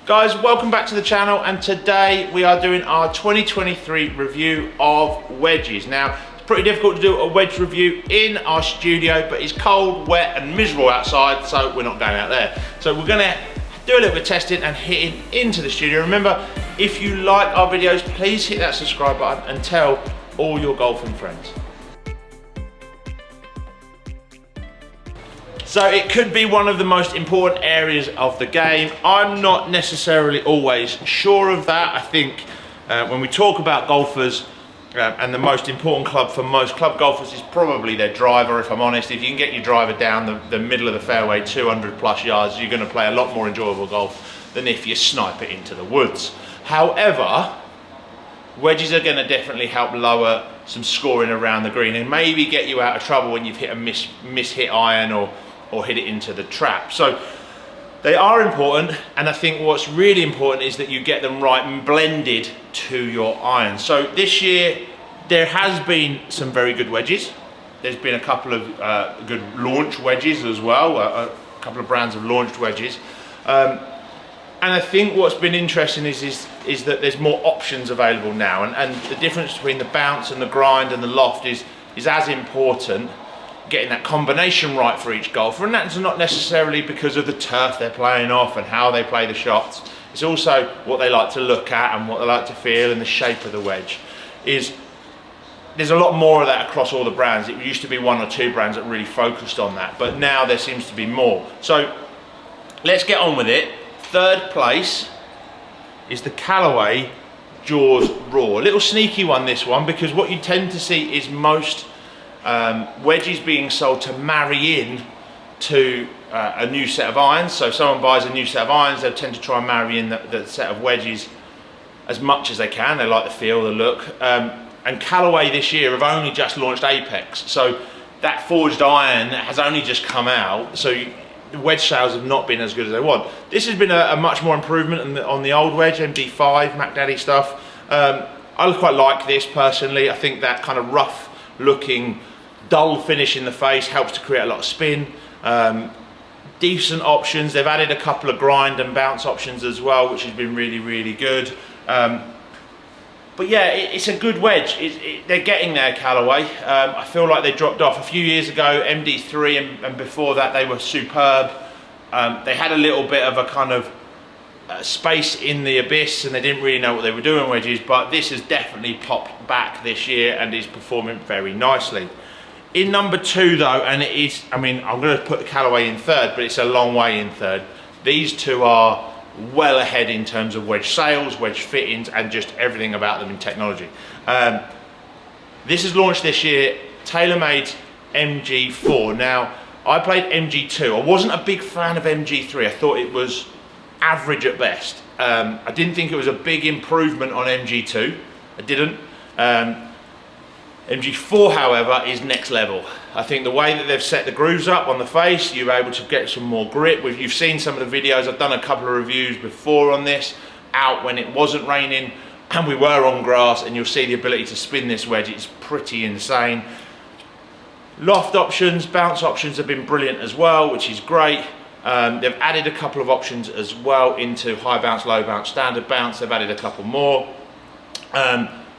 Guys, welcome back to the channel, and today we are doing our 2023 review of wedges. Now, it's pretty difficult to do a wedge review in our studio, but it's cold, wet and miserable outside, so we're not going out there. So we're gonna do a little bit of testing and hitting into the studio. Remember, if you like our videos, please hit that subscribe button and tell all your golfing friends. So it could be one of the most important areas of the game. I'm not necessarily always sure of that. I think when we talk about golfers, and the most important club for most club golfers is probably their driver, if I'm honest. If you can get your driver down the middle of the fairway, 200 plus yards, you're gonna play a lot more enjoyable golf than if you snipe it into the woods. However, wedges are gonna definitely help lower some scoring around the green and maybe get you out of trouble when you've hit a miss-hit iron or hit it into the trap. So they are important, and I think what's really important is that you get them right and blended to your iron. So this year there has been some very good wedges. There's been a couple of good launch wedges as well. A couple of brands have launched wedges, and I think what's been interesting is that there's more options available now, and the difference between the bounce and the grind and the loft is as important. Getting that combination right for each golfer, and that's not necessarily because of the turf they're playing off and how they play the shots. It's also what they like to look at and what they like to feel, and the shape of the wedge. There's a lot more of that across all the brands. It used to be one or two brands that really focused on that, but now there seems to be more. So let's get on with it. Third place is the Callaway Jaws Raw. A little sneaky one, this one, because what you tend to see is most wedges being sold to marry in to a new set of irons. So if someone buys a new set of irons, they'll tend to try and marry in the set of wedges as much as they can. They like the feel, the look. And Callaway this year have only just launched Apex, so that forged iron has only just come out, so the wedge sales have not been as good as they want. This has been a much more improvement on the old wedge, MD5, Mac Daddy stuff. I quite like this personally. I think that kind of rough looking dull finish in the face helps to create a lot of spin. Decent options. They've added a couple of grind and bounce options as well, which has been really good. But yeah, it's a good wedge. They're getting there, Callaway. I feel like they dropped off a few years ago. MD3 and before that they were superb. They had a little bit of a kind of space in the abyss, and they didn't really know what they were doing wedges, but this has definitely popped back this year and is performing very nicely. In number two though, and it is, I mean, I'm going to put the Callaway in third, but it's a long way in third. These two are well ahead in terms of wedge sales, wedge fittings, and just everything about them in technology. This is launched this year, TaylorMade's MG4. Now, I played MG2. I wasn't a big fan of MG3. I thought it was average at best. I didn't think it was a big improvement on MG2. I didn't. MG4, however, is next level. I think the way that they've set the grooves up on the face, you're able to get some more grip. You've seen some of the videos. I've done a couple of reviews before on this, out when it wasn't raining and we were on grass, and you'll see the ability to spin this wedge. It's pretty insane. Loft options, bounce options have been brilliant as well, which is great. They've added a couple of options as well into high bounce, low bounce, standard bounce. They've added a couple more.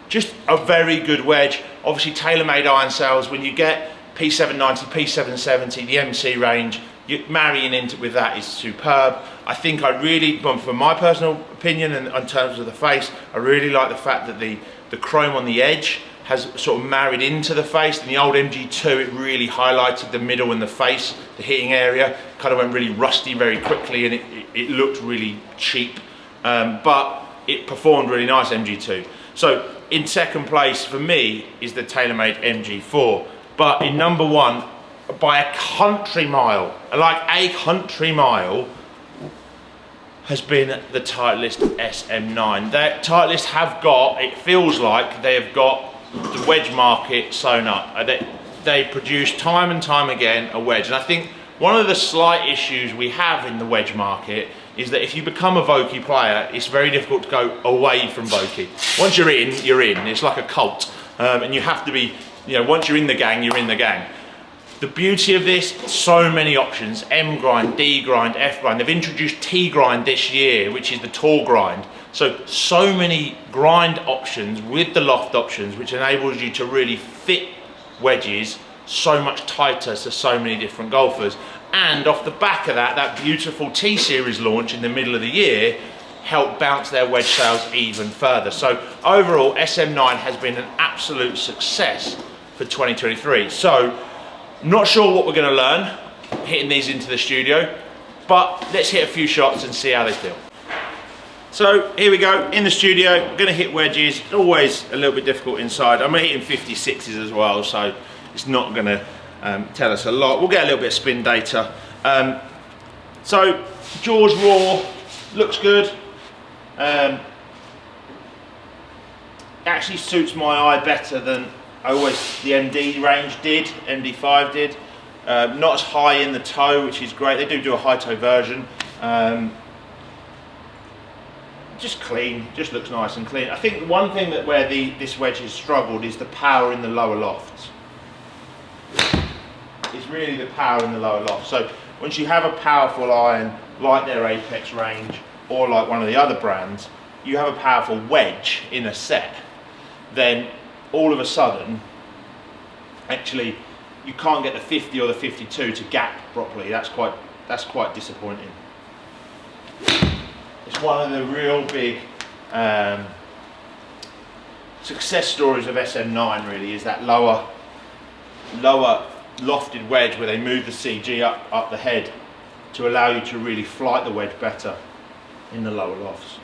Just a very good wedge. Obviously TaylorMade iron sales, when you get P790, P770, the MC range, marrying into with that is superb. I think I really, from my personal opinion and in terms of the face, I really like the fact that the chrome on the edge has sort of married into the face. In the old MG2, it really highlighted the middle and the face, the hitting area, kind of went really rusty very quickly, and it looked really cheap, but it performed really nice, MG2. So in second place for me is the TaylorMade MG4, but in number one by a country mile, like a country mile, has been the Titleist SM9. The Titleist have got, it feels like they have got the wedge market sewn up. They produce time and time again a wedge, and I think one of the slight issues we have in the wedge market is that if you become a Vokey player, it's very difficult to go away from Vokey. Once you're in, you're in. It's like a cult, and you have to be, you know, once you're in the gang, you're in the gang. The beauty of this, so many options, M grind, D grind, F grind. They've introduced T grind this year, which is the tall grind. So many grind options with the loft options, which enables you to really fit wedges so much tighter to so many different golfers. And off the back of that, that beautiful T-Series launch in the middle of the year helped bounce their wedge sales even further. So overall, SM9 has been an absolute success for 2023. So, not sure what we're going to learn hitting these into the studio, but let's hit a few shots and see how they feel. So here we go, in the studio, I'm going to hit wedges. Always a little bit difficult inside. I'm hitting 56s as well, so it's not going to tell us a lot. We'll get a little bit of spin data. So jaws raw, looks good. Actually suits my eye better than the MD range did, MD5 did. Not as high in the toe, which is great. They do a high toe version. Just clean, just looks nice and clean. I think one thing that where this wedge has struggled is the power in the lower lofts. It's really the power in the lower loft. So once you have a powerful iron like their Apex range or like one of the other brands, you have a powerful wedge in a set, then all of a sudden, actually, you can't get the 50 or the 52 to gap properly. That's quite disappointing. It's one of the real big success stories of SM9 really, is that lower lofted wedge where they move the CG up the head to allow you to really flight the wedge better in the lower lofts.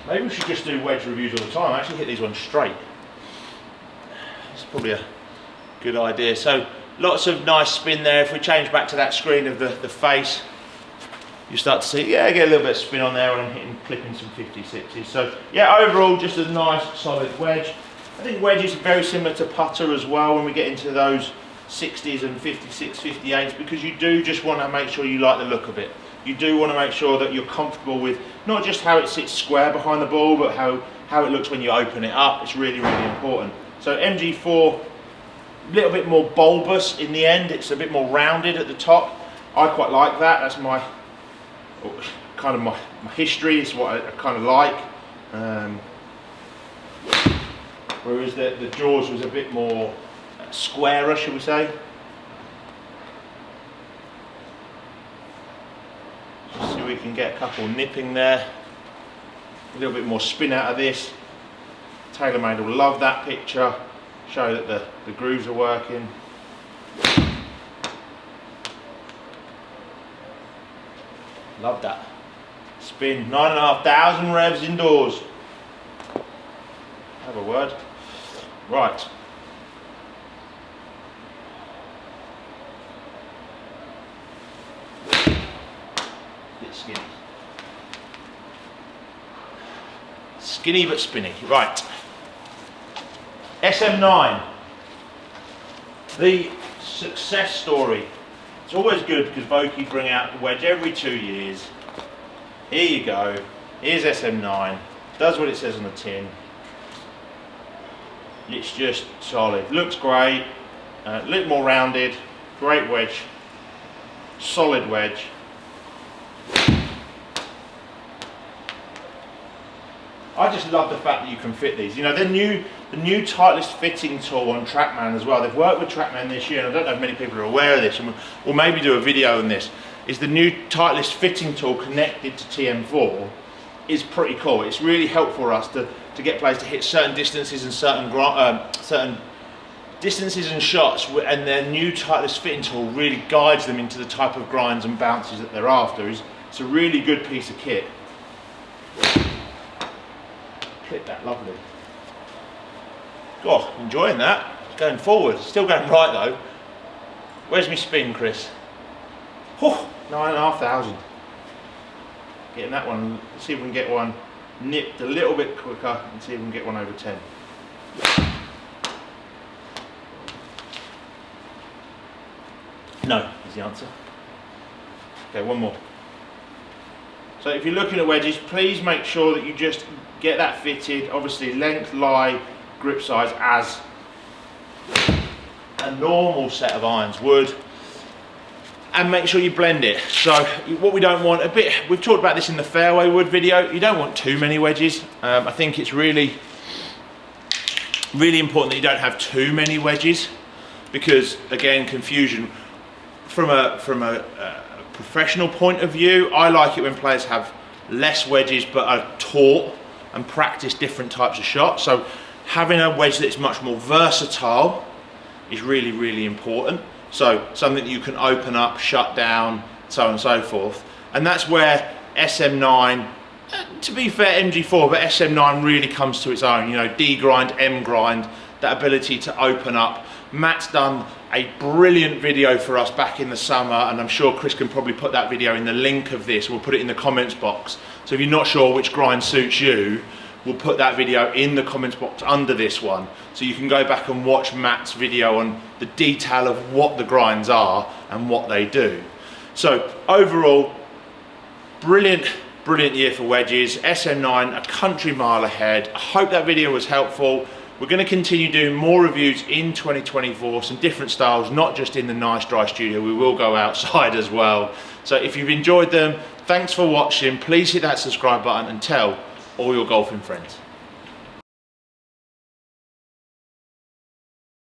Maybe we should just do wedge reviews all the time. I actually hit these ones straight. It's probably a good idea. So lots of nice spin there. If we change back to that screen of the face, you start to see, yeah, get a little bit of spin on there when I'm clipping some 56s. So yeah, overall just a nice solid wedge. I think wedge is very similar to putter as well when we get into those 60s and 56, 58s, because you do just want to make sure you like the look of it. You do want to make sure that you're comfortable with not just how it sits square behind the ball, but how it looks when you open it up. It's really, really important. So MG4, a little bit more bulbous in the end. It's a bit more rounded at the top. I quite like that. That's my kind of my history. It's what I kind of like. Whereas the jaws was a bit more squarer, shall we say. Just see if we can get a couple nipping there. A little bit more spin out of this. TaylorMade will love that picture. Show that the grooves are working. Love that. Spin, 9,500 revs indoors. Have a word. Right. Bit skinny. Skinny but spinny. Right. SM9. The success story. It's always good because Vokey bring out the wedge every 2 years. Here you go. Here's SM9. Does what it says on the tin. It's just solid. Looks great. A little more rounded. Great wedge. Solid wedge. I just love the fact that you can fit these. You know, the new Titleist fitting tool on Trackman as well. They've worked with Trackman this year, and I don't know if many people are aware of this, and we'll maybe do a video on this. Is the new Titleist fitting tool connected to TM4 is pretty cool. It's really helpful for us to get players to hit certain distances and certain distances and shots, and their new Titleist fitting tool really guides them into the type of grinds and bounces that they're after. It's a really good piece of kit. Clip that lovely. God, enjoying that. It's going forward. Still going right though. Where's my spin, Chris? Oh, 9,500. Getting that one. Let's see if we can get one nipped a little bit quicker and see if we can get one over 10. No is the answer. Okay, one more. So if you're looking at wedges, please make sure that you just get that fitted. Obviously length, lie, grip size a normal set of irons would, and make sure you blend it. So what we don't want, we've talked about this in the fairway wood video, you don't want too many wedges. I think it's really important that you don't have too many wedges, because again, confusion. From a professional point of view, I like it when players have less wedges but are taught and practice different types of shots. So having a wedge that's much more versatile is really, really important. So something that you can open up, shut down, so on and so forth. And that's where SM9, to be fair, MG4, but SM9 really comes to its own. You know, D grind, M grind, that ability to open up. Matt's done a brilliant video for us back in the summer, and I'm sure Chris can probably put that video in the link of this. We'll put it in the comments box. So if you're not sure which grind suits you, we'll put that video in the comments box under this one, so you can go back and watch Matt's video on the detail of what the grinds are and what they do. So overall, brilliant year for wedges. SM9 a country mile ahead. I hope that video was helpful. We're going to continue doing more reviews in 2024, some different styles, not just in the nice dry studio. We will go outside as well. So if you've enjoyed them, thanks for watching. Please hit that subscribe button and tell all your golfing friends.